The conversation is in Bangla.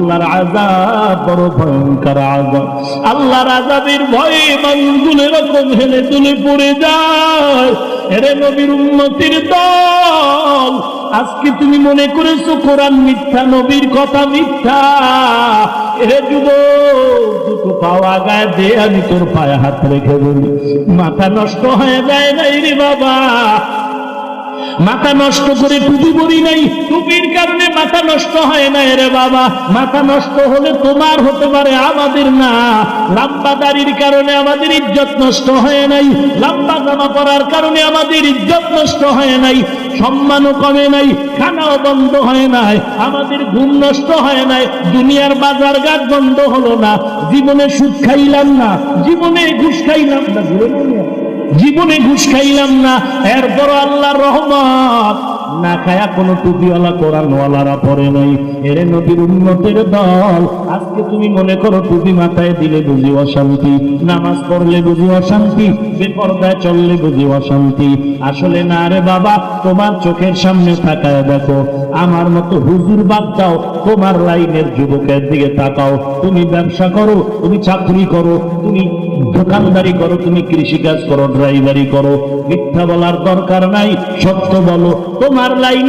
আল্লাহর আযাব বড় ভয়ঙ্কর আযাব। আল্লাহর আযাবের ভয়ে মানুষগুলো এরকম হেলে দুলে পড়ে যায়। এরে নবীর উম্মতের দল, আজকে তুমি মনে করেছো কোরআন মিথ্যা, নবীর কথা মিথ্যা। এরে যুবক, দুটো পাওয়া গায়ে দে, আমি তোর পায়ে হাত রেখে বলি, মাথা নষ্ট হয়ে যায় নাই রে বাবা। মাথা নষ্ট করে টুপি পরি নাই, টুপির কারণে মাথা নষ্ট হয় না রে বাবা। মাথা নষ্ট হলে তোমার হতে পারে, আমাদের না। লম্বা দাড়ির কারণে আমাদের ইজ্জত নষ্ট হয় নাই, লম্বা জামা পরার কারণে আমাদের ইজ্জত নষ্ট হয় নাই, সম্মানও কমে নাই, খানাও বন্ধ হয় নাই, আমাদের ঘুম নষ্ট হয় নাই, দুনিয়ার বাজার ঘাট বন্ধ হলো না, জীবনে সুদ খাইলাম না, জীবনে ঘুষ খাইলাম না, জীবনে ঘুষ খাইলাম না। এরপর আল্লাহর রহমত, না খায়া কোনো টুপিওয়ালা কোরআনওয়ালারা পড়ে নাই। এরে নবীর উম্মতের দল, আজকে তুমি মনে করো টুপি মাথায় দিলে বুঝি অশান্তি, নামাজ পড়লে বুঝি অশান্তি, বেপরদায় চললে বুঝি অশান্তি। আসলে না রে বাবা, তোমার চোখের সামনে তাকায় দেখো। আমার মতো হুজুর বাদ দাও, তোমার লাইনের যুবকের দিকে তাকাও। তুমি ব্যবসা করো, তুমি চাকরি করো, তুমি দোকানদারি করো, তুমি কৃষিকাজ করো, ড্রাইভারি করো, মিথ্যা বলার দরকার নাই, সত্য বলো। তোমার লাইনে